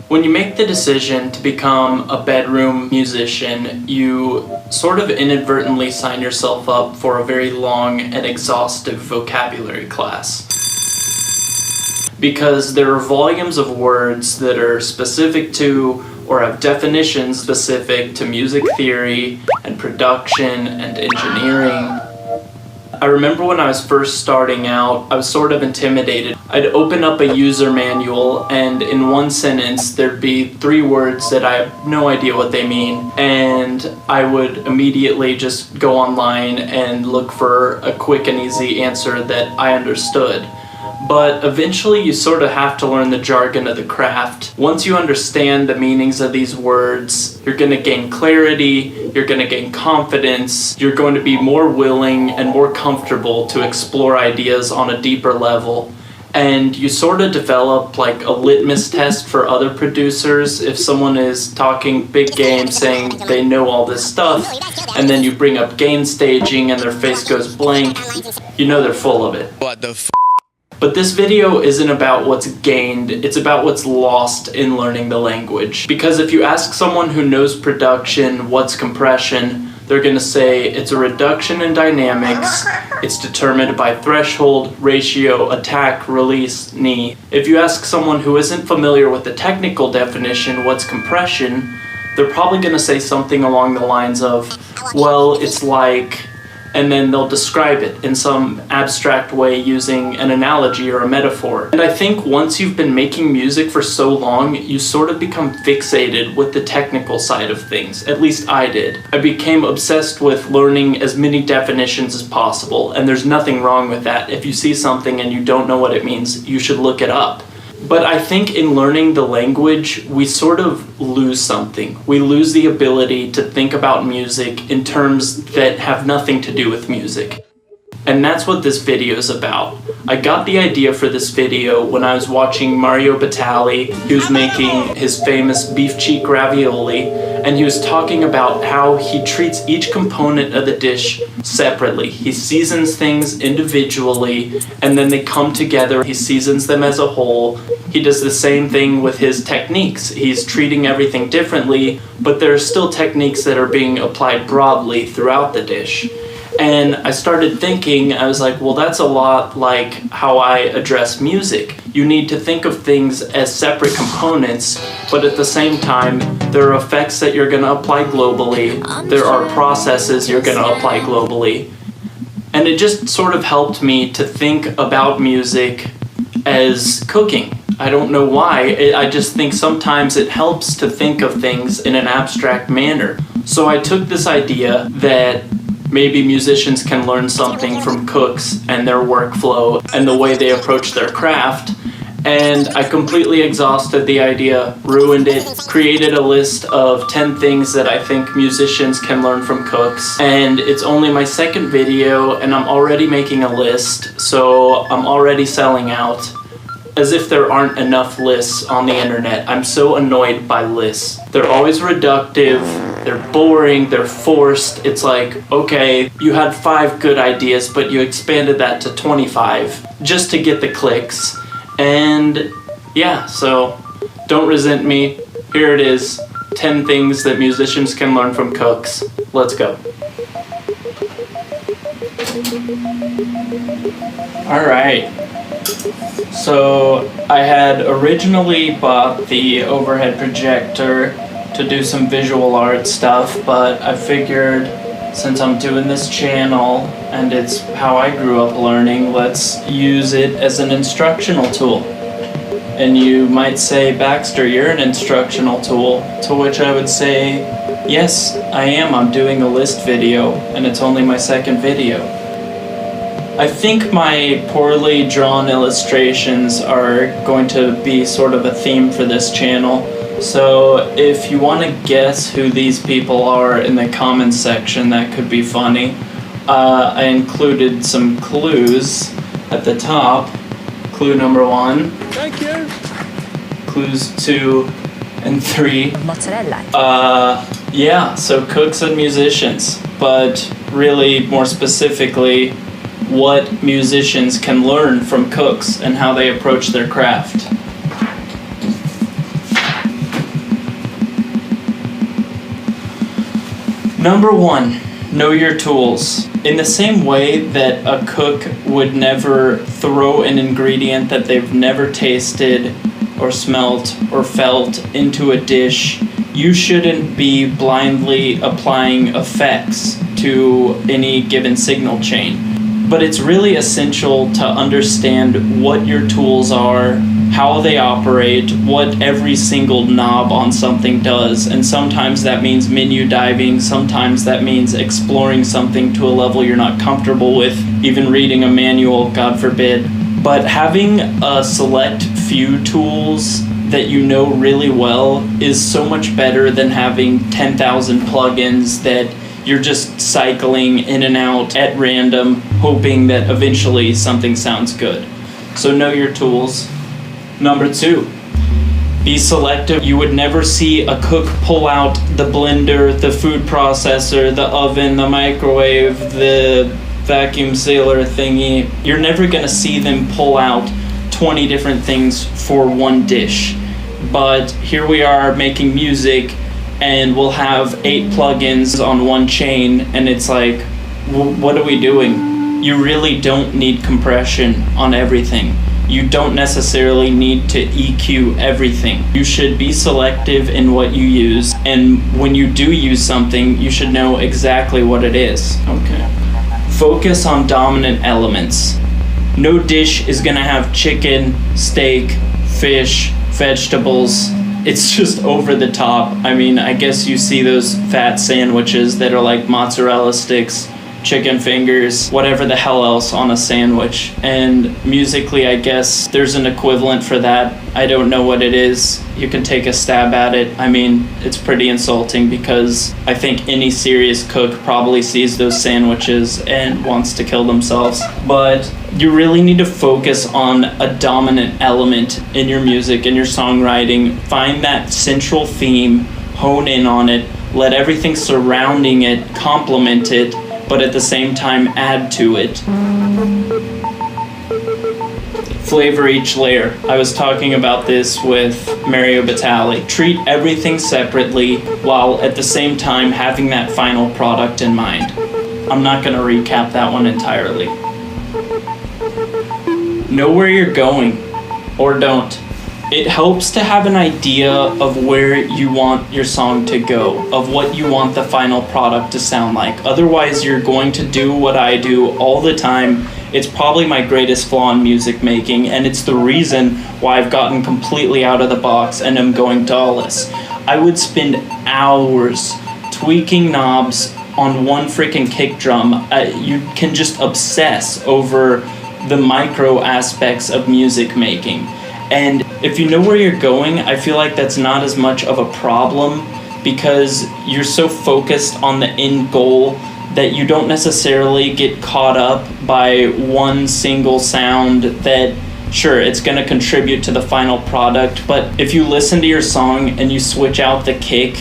When you make the decision to become a bedroom musician, you sort of inadvertently sign yourself up for a very long and exhaustive vocabulary class. Because there are volumes of words that are specific to or have definitions specific to music theory and production and engineering. I remember when I was first starting out, I was sort of intimidated. I'd open up a user manual and in one sentence there'd be 3 words that I have no idea what they mean, and I would immediately just go online and look for a quick and easy answer that I understood. But eventually you sort of have to learn the jargon of the craft. Once you understand the meanings of these words, you're going to gain clarity, you're going to gain confidence, you're going to be more willing and more comfortable to explore ideas on a deeper level. And you sort of develop like a litmus test for other producers. If someone is talking big game, saying they know all this stuff, and then you bring up gain staging and their face goes blank, you know they're full of it. What the f***? But this video isn't about what's gained, it's about what's lost in learning the language. Because if you ask someone who knows production what's compression, they're gonna say it's a reduction in dynamics, it's determined by threshold, ratio, attack, release, knee. If you ask someone who isn't familiar with the technical definition what's compression, they're probably gonna say something along the lines of, well, it's like, and then they'll describe it in some abstract way using an analogy or a metaphor. And I think once you've been making music for so long, you sort of become fixated with the technical side of things. At least I did. I became obsessed with learning as many definitions as possible, and there's nothing wrong with that. If you see something and you don't know what it means, you should look it up. But I think in learning the language, we sort of lose something. We lose the ability to think about music in terms that have nothing to do with music. And that's what this video is about. I got the idea for this video when I was watching Mario Batali. He was making his famous beef cheek ravioli, and he was talking about how he treats each component of the dish separately. He seasons things individually, and then they come together. He seasons them as a whole. He does the same thing with his techniques. He's treating everything differently, but there are still techniques that are being applied broadly throughout the dish. And I started thinking, I was like, well, that's a lot like how I address music. You need to think of things as separate components, but at the same time, there are effects that you're going to apply globally. There are processes you're going to apply globally. And it just sort of helped me to think about music as cooking. I don't know why. I just think sometimes it helps to think of things in an abstract manner. So I took this idea that maybe musicians can learn something from cooks and their workflow and the way they approach their craft, and I completely exhausted the idea, ruined it, created a list of 10 things that I think musicians can learn from cooks, and it's only my second video and I'm already making a list, so I'm already selling out. As if there aren't enough lists on the internet. I'm so annoyed by lists. They're always reductive, they're boring, they're forced. It's like, okay, you had 5 good ideas, but you expanded that to 25 just to get the clicks. And yeah, so don't resent me. Here it is, 10 things that musicians can learn from cooks. Let's go. All right. So I had originally bought the overhead projector to do some visual art stuff, but I figured since I'm doing this channel and it's how I grew up learning, let's use it as an instructional tool. And you might say, Baxter, you're an instructional tool, to which I would say, yes, I am. I'm doing a list video and it's only my second video. I think my poorly drawn illustrations are going to be sort of a theme for this channel. So if you want to guess who these people are in the comments section, that could be funny. I included some clues at the top. Clue number 1. Thank you. Clues 2 and 3. Mozzarella. Yeah, so cooks and musicians, but really more specifically, what musicians can learn from cooks and how they approach their craft. Number 1, know your tools. In the same way that a cook would never throw an ingredient that they've never tasted or smelt or felt into a dish, you shouldn't be blindly applying effects to any given signal chain. But it's really essential to understand what your tools are, how they operate, what every single knob on something does, and sometimes that means menu diving, sometimes that means exploring something to a level you're not comfortable with, even reading a manual, God forbid. But having a select few tools that you know really well is so much better than having 10,000 plugins that you're just cycling in and out at random, hoping that eventually something sounds good. So know your tools. Number 2, be selective. You would never see a cook pull out the blender, the food processor, the oven, the microwave, the vacuum sealer thingy. You're never gonna see them pull out 20 different things for one dish. But here we are making music, and we'll have 8 plugins on one chain, and it's like, what are we doing? You really don't need compression on everything. You don't necessarily need to EQ everything. You should be selective in what you use, and when you do use something, you should know exactly what it is. Okay. Focus on dominant elements. No dish is gonna have chicken, steak, fish, vegetables. It's just over the top. I mean, I guess you see those fat sandwiches that are like mozzarella sticks, chicken fingers, whatever the hell else on a sandwich. And musically, I guess there's an equivalent for that. I don't know what it is. You can take a stab at it. I mean, it's pretty insulting because I think any serious cook probably sees those sandwiches and wants to kill themselves. But you really need to focus on a dominant element in your music, in your songwriting. Find that central theme, hone in on it, let everything surrounding it complement it, but at the same time add to it. Flavor each layer. I was talking about this with Mario Batali. Treat everything separately while at the same time having that final product in mind. I'm not going to recap that one entirely. Know where you're going, or don't. It helps to have an idea of where you want your song to go, of what you want the final product to sound like. Otherwise, you're going to do what I do all the time. It's probably my greatest flaw in music making, and it's the reason why I've gotten completely out of the box and am going DAWless. I would spend hours tweaking knobs on one freaking kick drum. You can just obsess over the micro aspects of music making. And if you know where you're going, I feel like that's not as much of a problem because you're so focused on the end goal that you don't necessarily get caught up by one single sound that, sure, it's going to contribute to the final product, but if you listen to your song and you switch out the kick,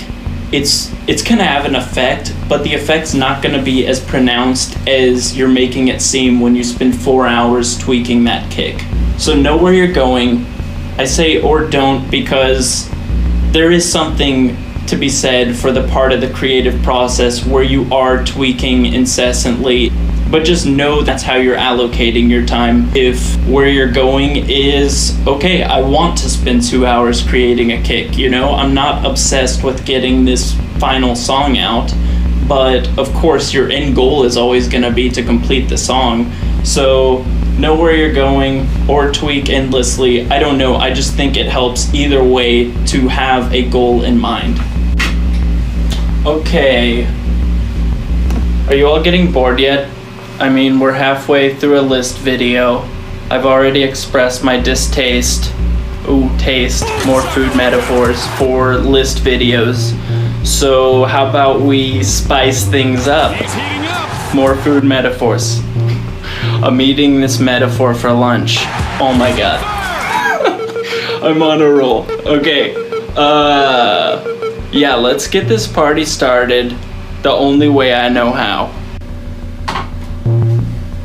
it's going to have an effect, but the effect's not going to be as pronounced as you're making it seem when you spend 4 hours tweaking that kick. So know where you're going. I say or don't because there is something to be said for the part of the creative process where you are tweaking incessantly, but just know that's how you're allocating your time. If where you're going is, okay, I want to spend 2 hours creating a kick, you know, I'm not obsessed with getting this final song out, but of course your end goal is always going to be to complete the song. So know where you're going or tweak endlessly. I don't know, I just think it helps either way to have a goal in mind. Okay, are you all getting bored yet? I mean, we're halfway through a list video. I've already expressed my distaste, more food metaphors for list videos. So how about we spice things up? More food metaphors. I'm eating this metaphor for lunch. Oh my god. I'm on a roll. Okay. Yeah, let's get this party started the only way I know how.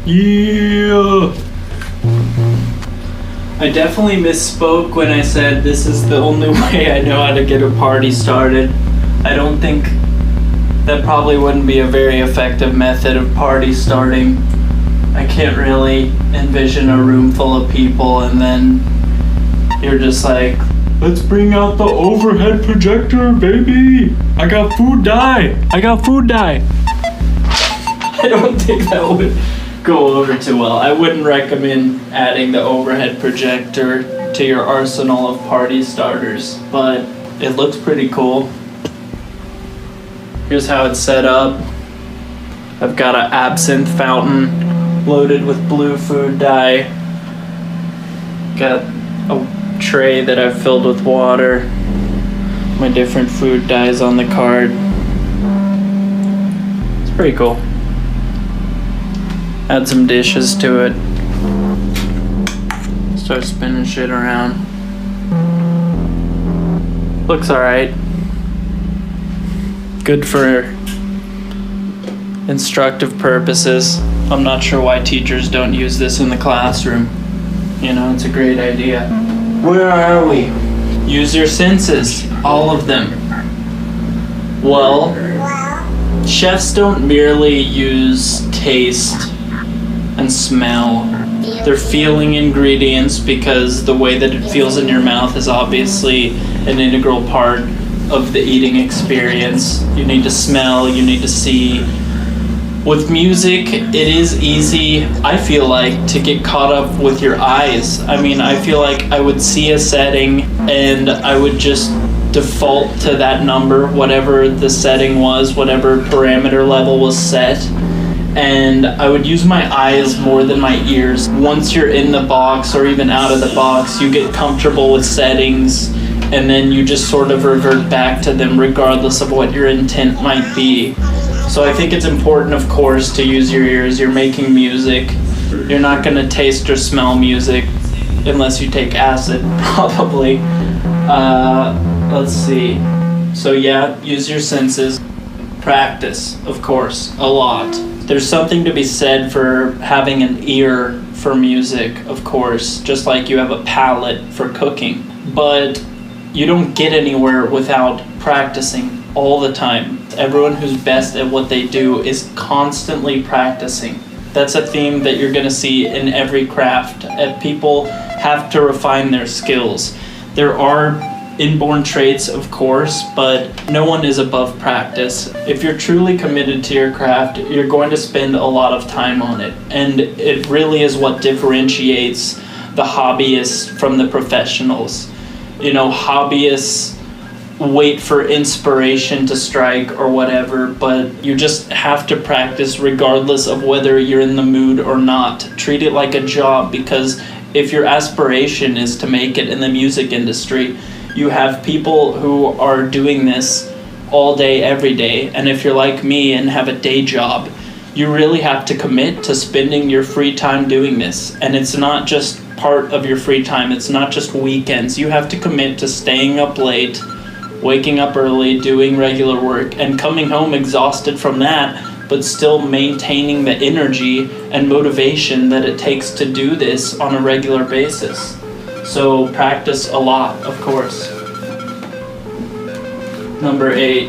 Yeah! I definitely misspoke when I said this is the only way I know how to get a party started. I don't think That probably wouldn't be a very effective method of party starting. I can't really envision a room full of people and then you're just like, let's bring out the overhead projector, baby! I got food dye! I don't think that would go over too well. I wouldn't recommend adding the overhead projector to your arsenal of party starters, but it looks pretty cool. Here's how it's set up. I've got an absinthe fountain loaded with blue food dye. Got a tray that I've filled with water. My different food dyes on the card. It's pretty cool. Add some dishes to it. Start spinning shit around. Looks alright. Good for instructive purposes. I'm not sure why teachers don't use this in the classroom. You know, it's a great idea. Where are we? Use your senses. All of them. Well, chefs don't merely use taste and smell. They're feeling ingredients because the way that it feels in your mouth is obviously an integral part of the eating experience. You need to smell, you need to see. With music, it is easy, I feel like, to get caught up with your eyes. I mean, I feel like I would see a setting and I would just default to that number, whatever the setting was, whatever parameter level was set. And I would use my eyes more than my ears. Once you're in the box or even out of the box, you get comfortable with settings and then you just sort of revert back to them regardless of what your intent might be. So I think it's important, of course, to use your ears. You're making music. You're not going to taste or smell music unless you take acid, probably. Let's see. So yeah, use your senses. Practice, of course, a lot. There's something to be said for having an ear for music, of course, just like you have a palate for cooking. But you don't get anywhere without practicing all the time. Everyone who's best at what they do is constantly practicing. That's a theme that you're going to see in every craft. People have to refine their skills. There are inborn traits, of course, but no one is above practice. If you're truly committed to your craft, you're going to spend a lot of time on it. And it really is what differentiates the hobbyists from the professionals. You know, hobbyists wait for inspiration to strike or whatever, but you just have to practice regardless of whether you're in the mood or not. Treat it like a job, because if your aspiration is to make it in the music industry, you have people who are doing this all day, every day, and if you're like me and have a day job, you really have to commit to spending your free time doing this. And it's not just part of your free time, it's not just weekends. You have to commit to staying up late, waking up early, doing regular work, and coming home exhausted from that, but still maintaining the energy and motivation that it takes to do this on a regular basis. So practice a lot, of course. Number 8.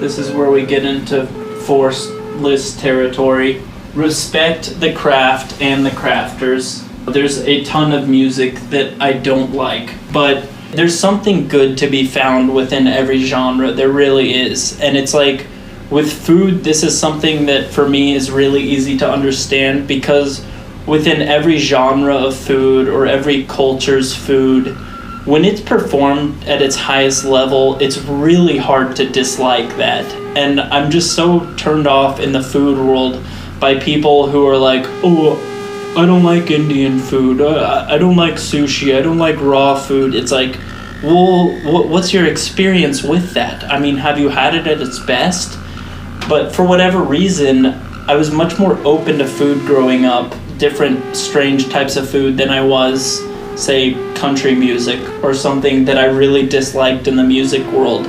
This is where we get into forced list territory. Respect the craft and the crafters. There's a ton of music that I don't like, but there's something good to be found within every genre. There really is. And it's like, with food, this is something that for me is really easy to understand, because within every genre of food or every culture's food, when it's performed at its highest level, it's really hard to dislike that. And I'm just so turned off in the food world by people who are like, oh, I don't like Indian food, I don't like sushi, I don't like raw food. It's like, well, what's your experience with that? I mean, have you had it at its best? But for whatever reason, I was much more open to food growing up, different strange types of food, than I was, say, country music or something that I really disliked in the music world.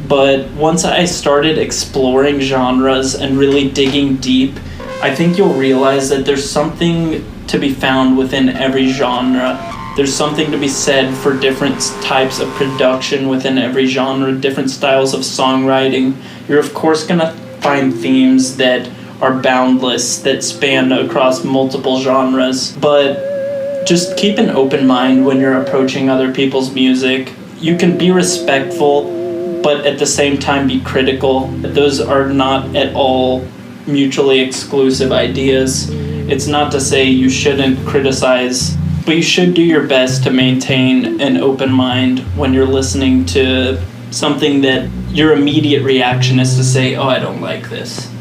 But once I started exploring genres and really digging deep, I think you'll realize that there's something to be found within every genre. There's something to be said for different types of production within every genre, different styles of songwriting. You're of course going to find themes that are boundless, that span across multiple genres, but just keep an open mind when you're approaching other people's music. You can be respectful, but at the same time be critical. Those are not at all mutually exclusive ideas. It's not to say you shouldn't criticize, but you should do your best to maintain an open mind when you're listening to something that your immediate reaction is to say, oh, I don't like this.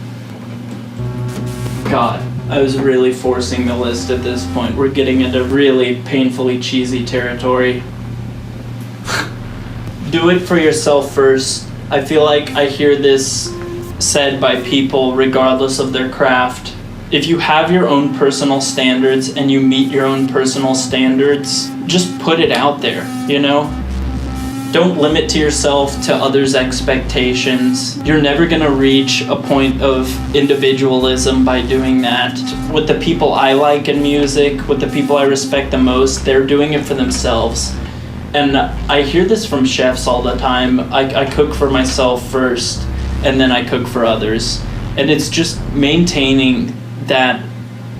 God, I was really forcing the list at this point. We're getting into really painfully cheesy territory. Do it for yourself first. I feel like I hear this said by people regardless of their craft. If you have your own personal standards and you meet your own personal standards, just put it out there, you know? Don't limit to yourself to others' expectations. You're never gonna reach a point of individualism by doing that. With the people I like in music, with the people I respect the most, they're doing it for themselves. And I hear this from chefs all the time. I cook for myself first, and then I cook for others. And it's just maintaining that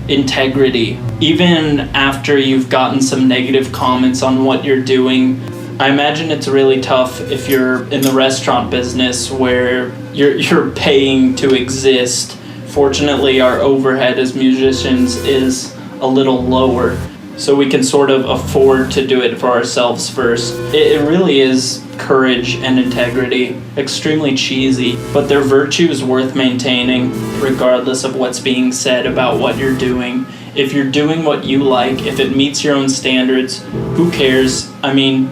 integrity. Even after you've gotten some negative comments on what you're doing, I imagine it's really tough if you're in the restaurant business where you're paying to exist. Fortunately, our overhead as musicians is a little lower, so we can sort of afford to do it for ourselves first. It really is courage and integrity. Extremely cheesy, but their virtue is worth maintaining regardless of what's being said about what you're doing. If you're doing what you like, if it meets your own standards, who cares? I mean,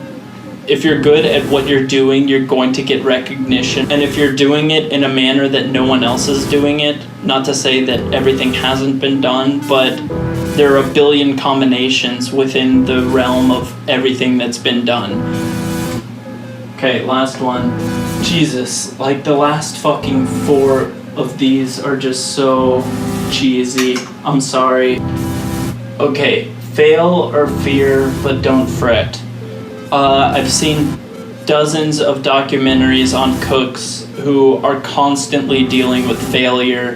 if you're good at what you're doing, you're going to get recognition. And if you're doing it in a manner that no one else is doing it, not to say that everything hasn't been done, but there are a billion combinations within the realm of everything that's been done. Okay, last one. Jesus, like the last fucking 4 of these are just so cheesy. I'm sorry. Okay, fail or fear, but don't fret. I've seen dozens of documentaries on cooks who are constantly dealing with failure.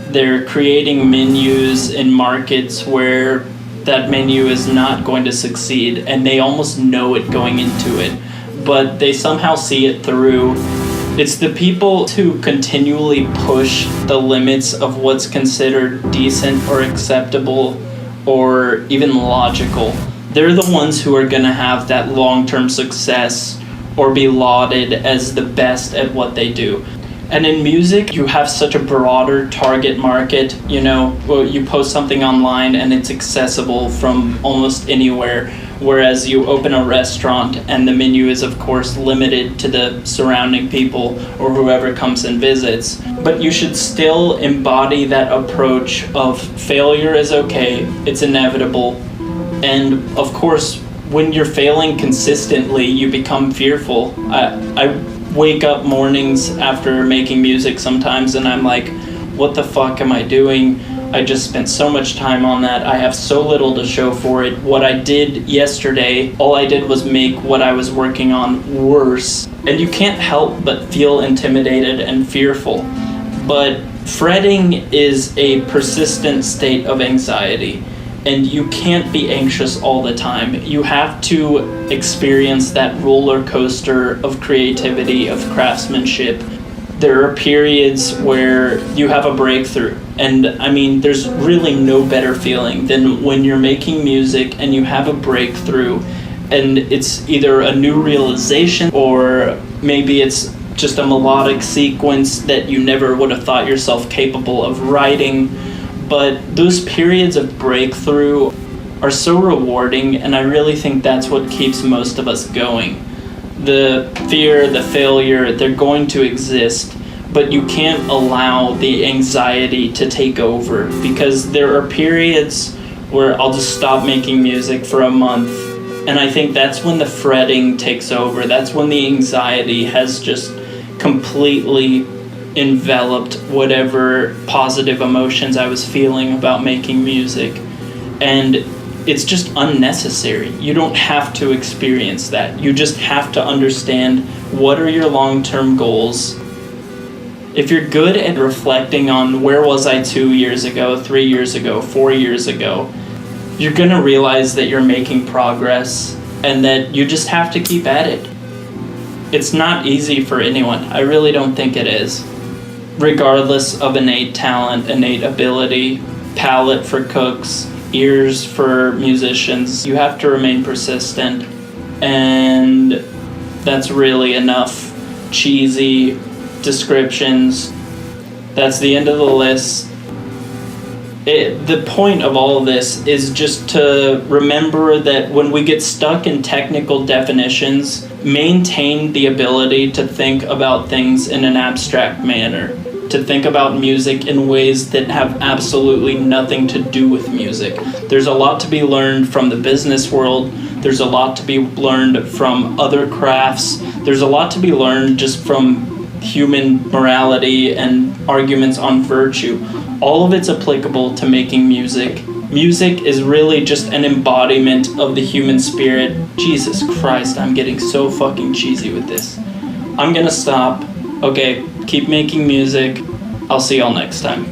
They're creating menus in markets where that menu is not going to succeed, and they almost know it going into it, but they somehow see it through. It's the people who continually push the limits of what's considered decent or acceptable or even logical. They're the ones who are going to have that long-term success or be lauded as the best at what they do. And in music, you have such a broader target market. You know, well, you post something online and it's accessible from almost anywhere, whereas you open a restaurant and the menu is, of course, limited to the surrounding people or whoever comes and visits. But you should still embody that approach of failure is okay, it's inevitable. And of course, when you're failing consistently, you become fearful. I wake up mornings after making music sometimes and I'm like, what the fuck am I doing? I just spent so much time on that. I have so little to show for it. What I did yesterday, all I did was make what I was working on worse. And you can't help but feel intimidated and fearful. But fretting is a persistent state of anxiety. And you can't be anxious all the time. You have to experience that roller coaster of creativity, of craftsmanship. There are periods where you have a breakthrough. And I mean, there's really no better feeling than when you're making music and you have a breakthrough and it's either a new realization or maybe it's just a melodic sequence that you never would have thought yourself capable of writing. But those periods of breakthrough are so rewarding, and I really think that's what keeps most of us going. The fear, the failure, they're going to exist, but you can't allow the anxiety to take over, because there are periods where I'll just stop making music for a month, and I think that's when the fretting takes over. That's when the anxiety has just completely enveloped whatever positive emotions I was feeling about making music. And it's just unnecessary. You don't have to experience that. You just have to understand what are your long-term goals. If you're good at reflecting on where was I 2 years ago, 3 years ago, 4 years ago, you're gonna realize that you're making progress and that you just have to keep at it. It's not easy for anyone. I really don't think it is. Regardless of innate talent, innate ability, palate for cooks, ears for musicians, you have to remain persistent, and that's really enough cheesy descriptions. That's the end of the list. The point of all of this is just to remember that when we get stuck in technical definitions, maintain the ability to think about things in an abstract manner, to think about music in ways that have absolutely nothing to do with music. There's a lot to be learned from the business world. There's a lot to be learned from other crafts. There's a lot to be learned just from human morality and arguments on virtue. All of it's applicable to making music. Music is really just an embodiment of the human spirit. Jesus Christ, I'm getting so fucking cheesy with this. I'm gonna stop. Okay, keep making music. I'll see y'all next time.